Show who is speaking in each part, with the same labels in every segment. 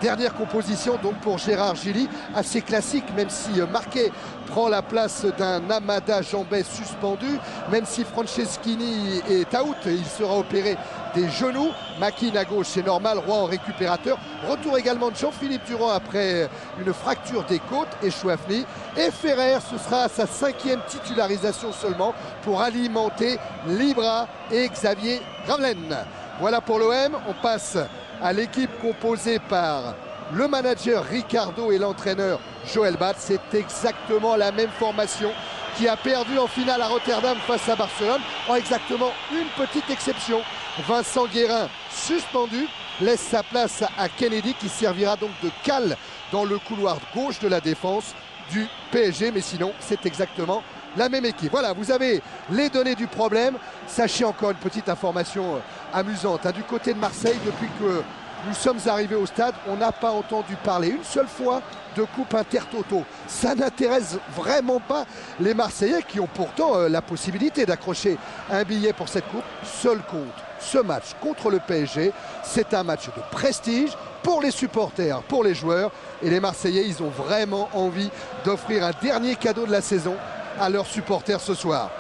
Speaker 1: Dernière composition donc pour Gérard Gilly, assez classique, même si Marquet prend la place d'un Amada Jambet suspendu, même si Franceschini est out, il sera opéré des genoux. Makin à gauche, c'est normal, Roy en récupérateur. Retour également de Jean-Philippe Durand après une fracture des côtes et Chouafny. Et Ferrer, ce sera sa 5e titularisation seulement pour alimenter Libra et Xavier Gravelaine. Voilà pour l'OM, on passe à l'équipe composée par le manager Ricardo et l'entraîneur Joël Bat. C'est exactement la même formation qui a perdu en finale à Rotterdam face à Barcelone, en exactement une petite exception. Vincent Guérin, suspendu, laisse sa place à Kennedy qui servira donc de cale dans le couloir gauche de la défense du PSG. Mais sinon, c'est exactement la même équipe. Voilà, vous avez les données du problème. Sachez encore une petite information amusante. Du côté de Marseille, depuis que nous sommes arrivés au stade, on n'a pas entendu parler une seule fois de coupe intertoto. Ça n'intéresse vraiment pas les Marseillais qui ont pourtant la possibilité d'accrocher un billet pour cette coupe. Seul compte ce match contre le PSG. C'est un match de prestige pour les supporters, pour les joueurs. Et les Marseillais, ils ont vraiment envie d'offrir un dernier cadeau de la saison à leurs supporters ce soir.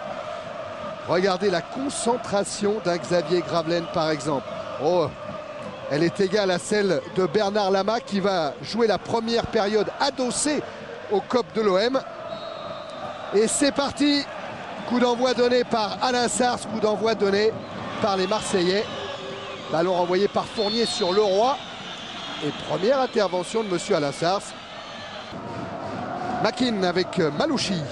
Speaker 1: Regardez la concentration d'un Xavier Gravelaine par exemple. Oh, elle est égale à celle de Bernard Lama qui va jouer la première période adossée au COP de l'OM. Et c'est parti. Coup d'envoi donné par Alain Sars, coup d'envoi donné par les Marseillais. Ballon renvoyé par Fournier sur Leroy. Et première intervention de monsieur Alain Sars. Makin avec Malouchi.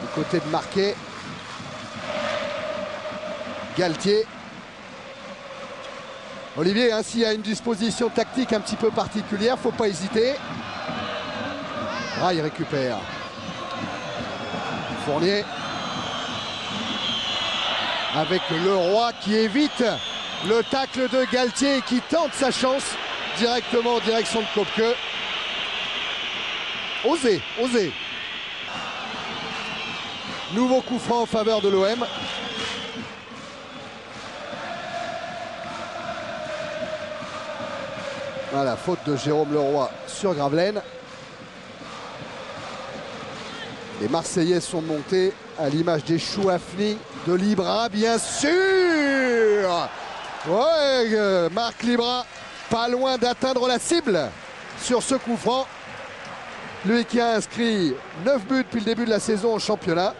Speaker 1: Du côté de Marquet. Galtier. Olivier, s'il y a une disposition tactique un petit peu particulière, faut pas hésiter. Il récupère. Fournier. Avec Leroy qui évite le tacle de Galtier et qui tente sa chance directement en direction de Koepke. Osez, osez. Nouveau coup franc en faveur de l'OM. Voilà, faute de Jérôme Leroy sur Gravelaine. Les Marseillais sont montés à l'image des Chouafny, de Libra, bien sûr. Ouais, Marc Libra, pas loin d'atteindre la cible sur ce coup franc. Lui qui a inscrit 9 buts depuis le début de la saison au championnat.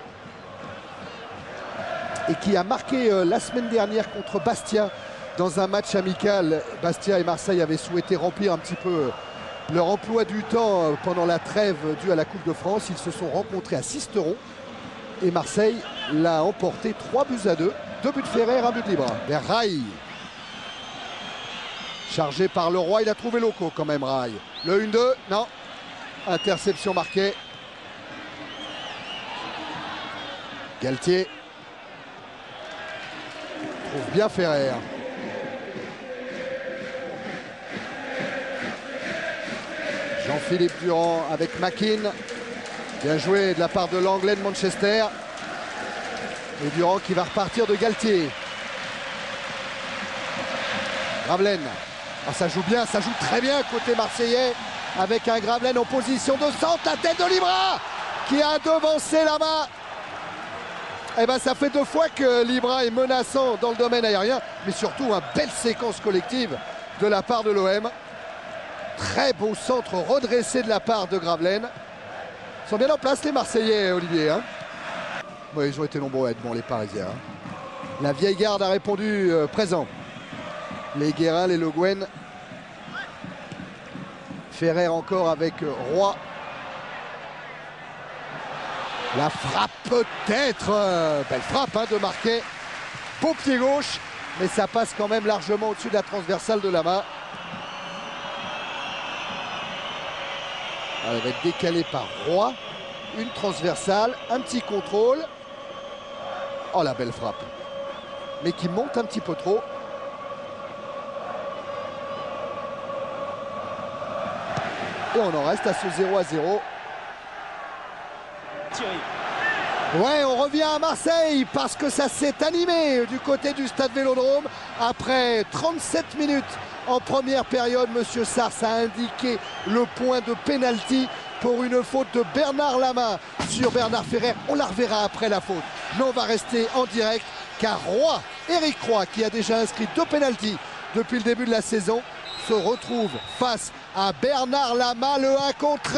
Speaker 1: Et qui a marqué la semaine dernière contre Bastia dans un match amical. Bastia et Marseille avaient souhaité remplir un petit peu leur emploi du temps pendant la trêve due à la Coupe de France. Ils se sont rencontrés à Sisteron et Marseille l'a emporté 3-2. 2 buts de Ferrer, 1 but de Libra. Vers Rai. Chargé par Leroy, il a trouvé Loco quand même, Rai. Le 1-2, non. Interception marquée. Galtier trouve bien Ferrer. Jean-Philippe Durand avec Makin. Bien joué de la part de l'Anglais de Manchester. Et Durand qui va repartir de Galtier. Gravelaine. Ça joue bien, ça joue très bien côté marseillais. Avec un Gravelaine en position de centre. La tête de Libra qui a devancé Lama. Et ben ça fait 2 fois que Libra est menaçant dans le domaine aérien. Mais surtout une belle séquence collective de la part de l'OM. Très beau centre redressé de la part de Gravelaine. Ils sont bien en place les Marseillais, Olivier. Oui, ils ont été nombreux à être bons les Parisiens. La vieille garde a répondu présent. Les Guérin, les Le Guen. Ferrer encore avec Roy. La frappe peut-être. Belle frappe de Marquet. Beau pied gauche. Mais ça passe quand même largement au-dessus de la transversale de Lama. Elle va être décalée par Roy. Une transversale, un petit contrôle. Oh la belle frappe. Mais qui monte un petit peu trop. Et on en reste à ce 0-0. Ouais, on revient à Marseille parce que ça s'est animé du côté du stade Vélodrome après 37 minutes En première période, Monsieur Sars a indiqué le point de pénalty pour une faute de Bernard Lama sur Bernard Ferrer. On la reverra après la faute. Mais on va rester en direct car Roy, Éric Roy, qui a déjà inscrit 2 pénaltys depuis le début de la saison, se retrouve face à Bernard Lama, le 1 contre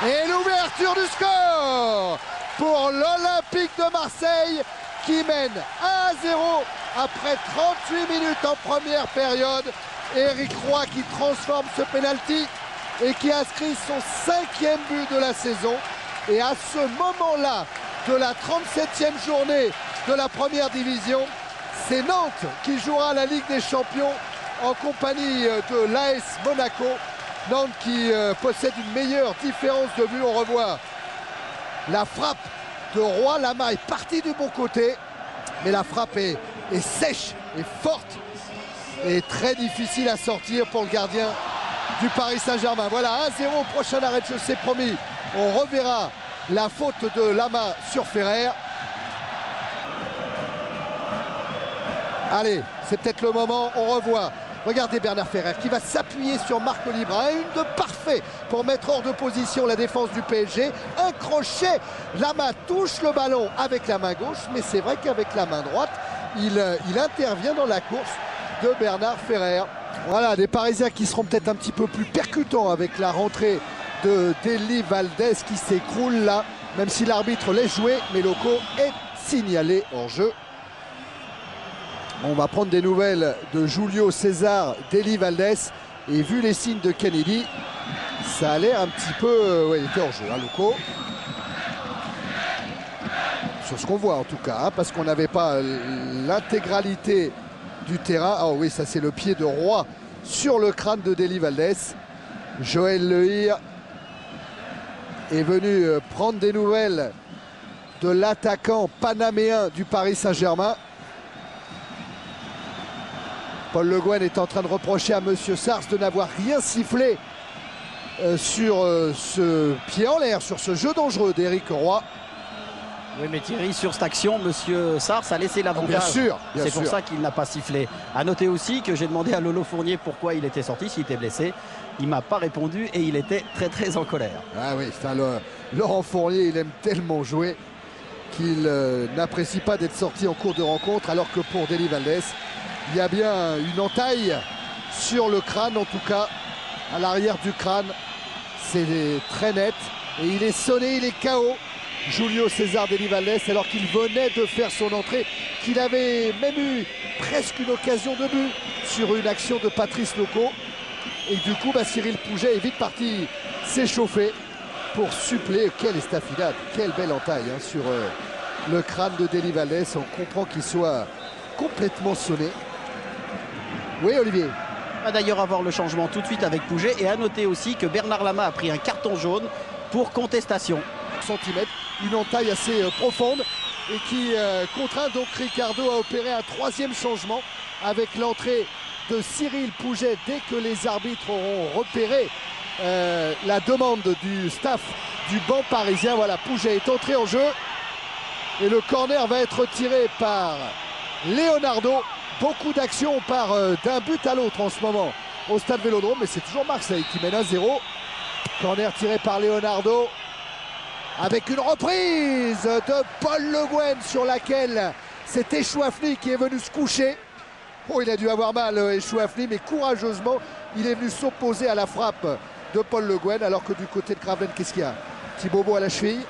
Speaker 1: 1 et l'ouverture du score pour l'Olympique de Marseille qui mène 1-0 après 38 minutes en première période. Éric Roy qui transforme ce pénalty et qui inscrit son 5e but de la saison. Et à ce moment-là de la 37e journée de la première division, c'est Nantes qui jouera la Ligue des Champions en compagnie de l'AS Monaco. Nantes qui possède une meilleure différence de vue. On revoit la frappe de Roy. Lama est parti du bon côté, mais la frappe est sèche et forte et très difficile à sortir pour le gardien du Paris Saint-Germain. Voilà, 1-0, prochain arrêt de jeu, c'est promis. On reverra la faute de Lama sur Ferrer. Allez, c'est peut-être le moment, on revoit. Regardez Bernard Ferrer qui va s'appuyer sur Marco Libra. Une de parfait pour mettre hors de position la défense du PSG. Un crochet, Lama touche le ballon avec la main gauche, mais c'est vrai qu'avec la main droite, il intervient dans la course de Bernard Ferrer. Voilà, des Parisiens qui seront peut-être un petit peu plus percutants avec la rentrée de Deli Valdés qui s'écroule là, même si l'arbitre laisse jouer, mais Loco est signalé hors jeu. On va prendre des nouvelles de Julio César, Deli Valdés, et vu les signes de Kennedy, ça a l'air un petit peu... ouais, il était hors jeu, hein, Loco. Sur ce qu'on voit en tout cas, hein, parce qu'on n'avait pas l'intégralité du terrain. Ah oui, ça c'est le pied de Roy sur le crâne de Deli Valdés. Joël Lehir est venu prendre des nouvelles de l'attaquant panaméen du Paris Saint-Germain. Paul Le Guen est en train de reprocher à Monsieur Sars de n'avoir rien sifflé sur ce pied en l'air, sur ce jeu dangereux d'Éric Roy.
Speaker 2: Oui, mais Thierry, sur cette action, Monsieur Sars a laissé l'avantage.
Speaker 1: Bien sûr.
Speaker 2: C'est pour ça qu'il n'a pas sifflé. À noter aussi que j'ai demandé à Lolo Fournier pourquoi il était sorti, s'il était blessé. Il m'a pas répondu et il était très très en colère.
Speaker 1: Ah oui, Laurent Fournier, il aime tellement jouer qu'il n'apprécie pas d'être sorti en cours de rencontre, alors que pour Deli Valdés, il y a bien une entaille sur le crâne, en tout cas à l'arrière du crâne. C'est très net et il est sonné, il est KO. Julio César Deli Valdés, alors qu'il venait de faire son entrée, qu'il avait même eu presque une occasion de but sur une action de Patrice Loco. Et du coup, Cyril Pouget est vite parti s'échauffer pour suppléer. Quelle estafilade, quelle belle entaille hein, sur le crâne de Deli Valdés. On comprend qu'il soit complètement sonné. Oui, Olivier.
Speaker 2: On va d'ailleurs avoir le changement tout de suite avec Pouget. Et à noter aussi que Bernard Lama a pris un carton jaune pour contestation.
Speaker 1: Centimètres, une entaille assez profonde et qui contraint donc Ricardo à opérer un 3e changement avec l'entrée de Cyril Pouget dès que les arbitres auront repéré la demande du staff du banc parisien. Voilà, Pouget est entré en jeu et le corner va être tiré par Leonardo. Beaucoup d'actions, on part d'un but à l'autre en ce moment au stade Vélodrome, mais c'est toujours Marseille qui mène 1-0. Corner tiré par Leonardo avec une reprise de Paul Le Guen sur laquelle c'est Echouafny qui est venu se coucher. Oh, il a dû avoir mal, Echouafny, mais courageusement, il est venu s'opposer à la frappe de Paul Le Guen, alors que du côté de Gravelaine, qu'est-ce qu'il y a? Petit bobo à la cheville.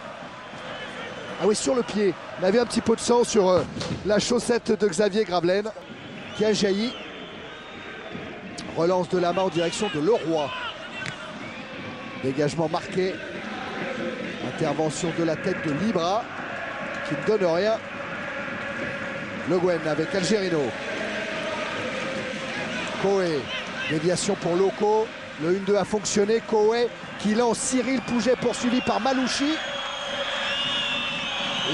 Speaker 1: Ah oui, sur le pied. On avait un petit peu de sang sur la chaussette de Xavier Gravelaine, qui a jailli. Relance de Lama en direction de Leroy. Dégagement marqué. Intervention de la tête de Libra, qui ne donne rien. Le Guen avec Algerino. Koé, déviation pour Loco. Le 1-2 a fonctionné. Koé qui lance Cyril Pouget poursuivi par Malouchi.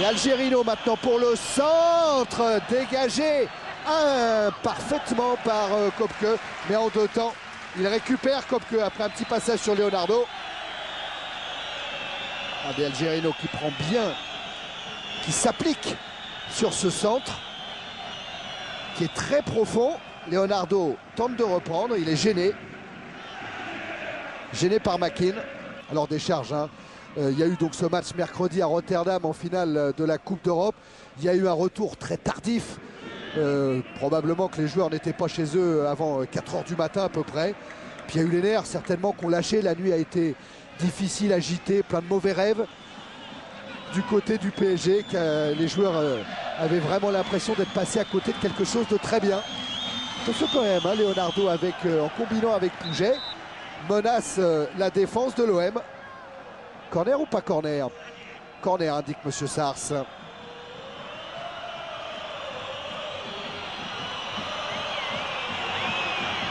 Speaker 1: Et Algerino maintenant pour le centre. Dégagé parfaitement par Kopke. Mais en 2 temps, il récupère Kopke après un petit passage sur Leonardo. Des Algerino qui prend bien, qui s'applique sur ce centre qui est très profond. Leonardo tente de reprendre, il est gêné. Gêné par Makin. Alors des charges, hein. Il y a eu donc ce match mercredi à Rotterdam en finale de la Coupe d'Europe. Il y a eu un retour très tardif. Probablement que les joueurs n'étaient pas chez eux avant 4 h du matin à peu près. Puis il y a eu les nerfs certainement qu'on lâché. La nuit a été difficile, agitée, plein de mauvais rêves. Du côté du PSG, les joueurs avaient vraiment l'impression d'être passés à côté de quelque chose de très bien. Attention quand même, hein, Leonardo en combinant avec Pouget, menace la défense de l'OM. Corner ou pas corner? Corner, indique Monsieur Sars.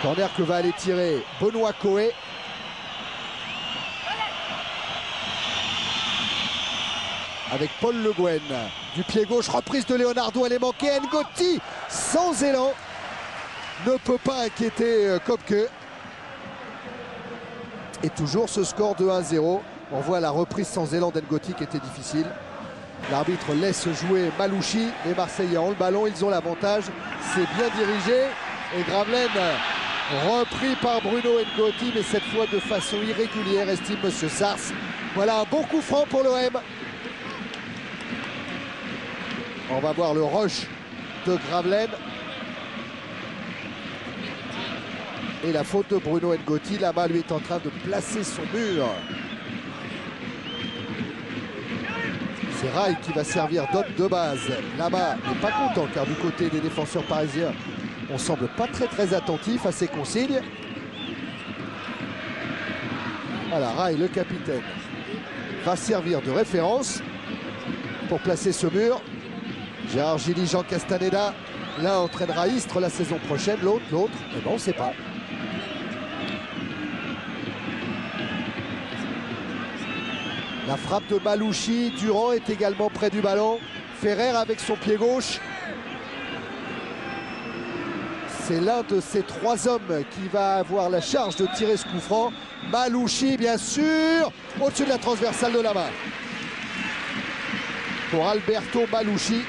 Speaker 1: Corner que va aller tirer Benoît Coé. Avec Paul Le Guen. Du pied gauche, reprise de Leonardo, elle est manquée. N'Goti, sans élan, ne peut pas inquiéter Kopke. Et toujours ce score de 1-0. On voit la reprise sans élan d'N'Goti qui était difficile. L'arbitre laisse jouer Malouchi. Les Marseillais ont le ballon, ils ont l'avantage. C'est bien dirigé. Et Gravelaine repris par Bruno N'Goti, mais cette fois de façon irrégulière, estime Monsieur Sars. Voilà un bon coup franc pour l'OM. On va voir le rush de Gravelaine. Et la faute de Bruno N'Goti. Là-bas, lui est en train de placer son mur. C'est Rai qui va servir d'homme de base. Là-bas n'est pas content car du côté des défenseurs parisiens, on semble pas très attentif à ses consignes. Voilà, Rai, le capitaine, va servir de référence pour placer ce mur. Gérard Gilly, Jean Castaneda, l'un entraînera Istres la saison prochaine, l'autre, eh ben on ne sait pas. La frappe de Malouchi, Durand est également près du ballon. Ferrer avec son pied gauche. C'est l'un de ces 3 hommes qui va avoir la charge de tirer ce coup franc. Malouchi, bien sûr, au-dessus de la transversale de la main. Pour Alberto Malouchi.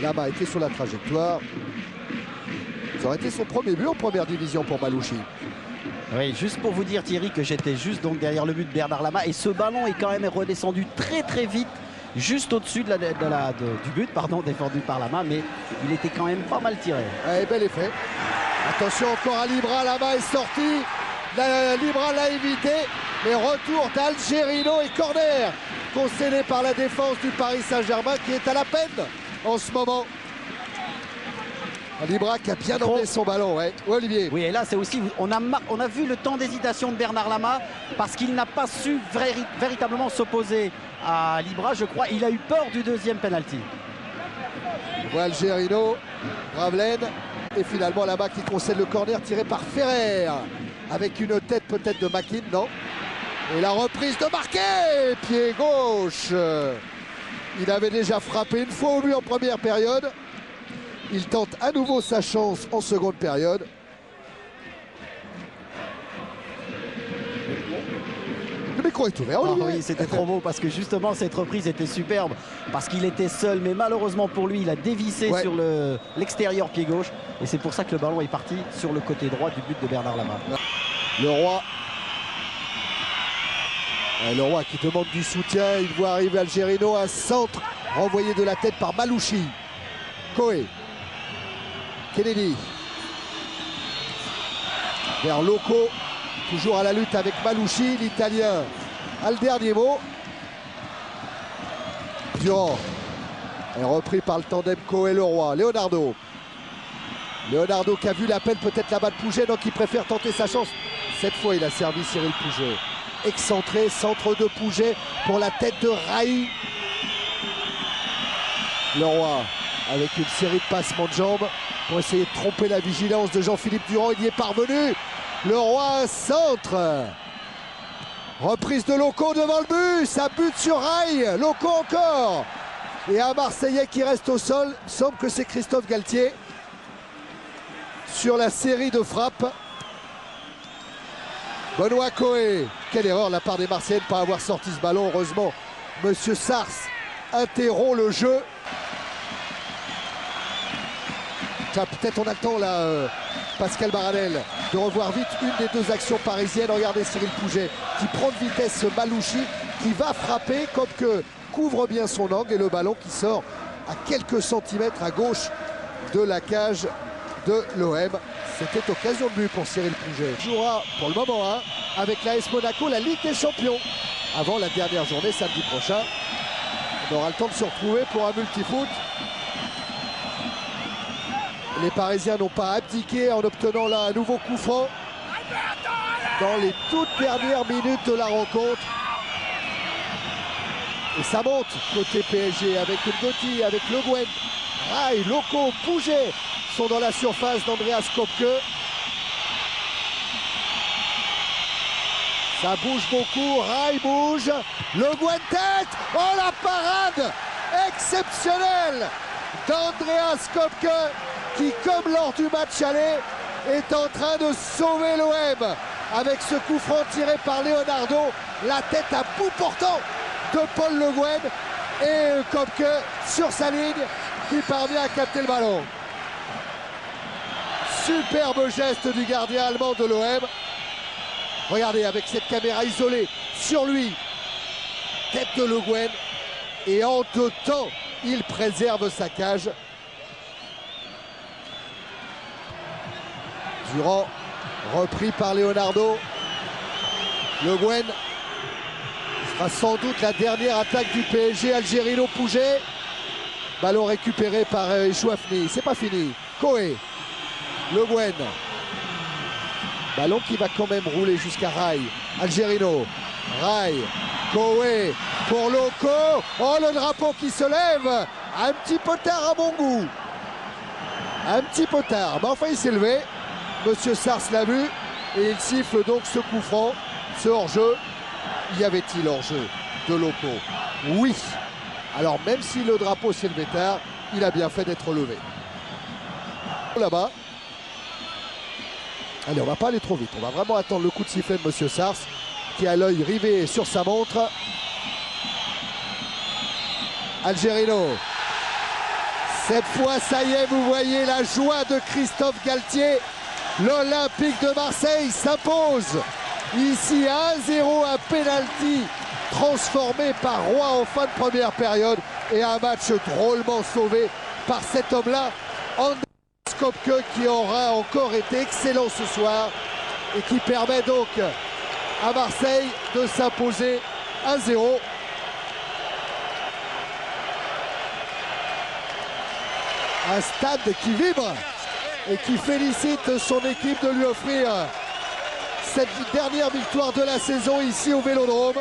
Speaker 1: Lama était sur la trajectoire. Ça aurait été son premier but en première division pour Malouchi.
Speaker 2: Oui, juste pour vous dire Thierry que j'étais juste donc derrière le but de Bernard Lama et ce ballon est quand même redescendu très vite juste au-dessus du but défendu par Lama, mais il était quand même pas mal tiré.
Speaker 1: Et bel effet. Attention encore à Libra, Lama est sorti. Libra l'a évité, mais retour d'Algerino et corner concédé par la défense du Paris Saint-Germain qui est à la peine en ce moment. Libra qui a bien emmené son ballon, ouais. Olivier.
Speaker 2: Oui, et là c'est aussi, on a vu le temps d'hésitation de Bernard Lama parce qu'il n'a pas su véritablement s'opposer à Libra, je crois. Il a eu peur du deuxième penalty.
Speaker 1: Voilà Algerino, Gravelaine et finalement Lama qui concède le corner tiré par Ferrer avec une tête peut-être de Makin, non? Et la reprise de Marquet, pied gauche. Il avait déjà frappé une fois lui en première période. Il tente à nouveau sa chance en seconde période. Le micro est ouvert.
Speaker 2: Oh oui, c'était trop beau parce que justement cette reprise était superbe parce qu'il était seul, mais malheureusement pour lui, il a dévissé sur l'extérieur pied gauche et c'est pour ça que le ballon est parti sur le côté droit du but de Bernard Lama.
Speaker 1: Le Roi qui demande du soutien, il voit arriver Algerino, un centre renvoyé de la tête par Malouchi. Coé. Kennedy. Vers Loco. Toujours à la lutte avec Malouchi, l'Italien a le dernier mot. Durand est repris par le tandem Coé-Leroy. Leonardo qui a vu l'appel peut-être là-bas de Pouget, donc il préfère tenter sa chance. Cette fois, il a servi Cyril Pouget. Excentré, centre de Pouget pour la tête de Rai. Leroy avec une série de passements de jambes pour essayer de tromper la vigilance de Jean-Philippe Durand. Il y est parvenu. Leroy centre. Reprise de Loco devant le but. Ça bute sur Rai. Loco encore. Et un Marseillais qui reste au sol. Il semble que c'est Christophe Galtier. Sur la série de frappes. Benoît Coé. Quelle erreur de la part des Marseillais de ne pas avoir sorti ce ballon. Heureusement, Monsieur Sars interrompt le jeu. Peut-être on attend là, Pascal Baradel, de revoir vite une des deux actions parisiennes. Regardez Cyril Pouget qui prend de vitesse Malouchi, qui va frapper, comme que couvre bien son angle, et le ballon qui sort à quelques centimètres à gauche de la cage de l'OM. C'était occasion de but pour Cyril Pouget. Il jouera pour le moment avec l'AS Monaco la Ligue des Champions avant la dernière journée samedi prochain. On aura le temps de se retrouver pour un multifoot. Les Parisiens n'ont pas abdiqué en obtenant là un nouveau coup franc dans les toutes dernières minutes de la rencontre. Et ça monte côté PSG avec Ngoti, avec Le Guen, Rai, Loco, Pouget sont dans la surface d'Andreas Köpke. Ça bouge beaucoup, Rai bouge, Le Guen tête, oh la parade exceptionnelle d'Andreas Köpke qui, comme lors du match aller, est en train de sauver l'OM avec ce coup franc tiré par Leonardo, la tête à bout portant de Paul Le Guen, et Köpke sur sa ligne qui parvient à capter le ballon. Superbe geste du gardien allemand de l'OM. Regardez avec cette caméra isolée sur lui, tête de Le Guen, et en deux temps il préserve sa cage. Durant, repris par Leonardo. Le Guen sera sans doute la dernière attaque du PSG. Algerino Pouget. Ballon récupéré par Chouafni. C'est pas fini. Koé. Le Guen. Ballon qui va quand même rouler jusqu'à Rai. Algerino. Rai. Koé. Pour Loco. Oh, le drapeau qui se lève. Un petit peu tard à mon goût. Un petit peu tard. Mais enfin, il s'est levé. Monsieur Sars l'a vu et il siffle donc ce coup franc, ce hors-jeu. Y avait-il hors-jeu de Loco? Oui. Alors même si le drapeau s'est levé tard, il a bien fait d'être levé. Là-bas. Allez, on va pas aller trop vite. On va vraiment attendre le coup de sifflet de Monsieur Sars qui a l'œil rivé sur sa montre. Algerino. Cette fois, ça y est, vous voyez la joie de Christophe Galtier. L'Olympique de Marseille s'impose ici 1-0, un penalty transformé par Roy en fin de première période et un match drôlement sauvé par cet homme-là, Andreas Köpke, qui aura encore été excellent ce soir et qui permet donc à Marseille de s'imposer 1-0. Un stade qui vibre et qui félicite son équipe de lui offrir cette dernière victoire de la saison ici au Vélodrome.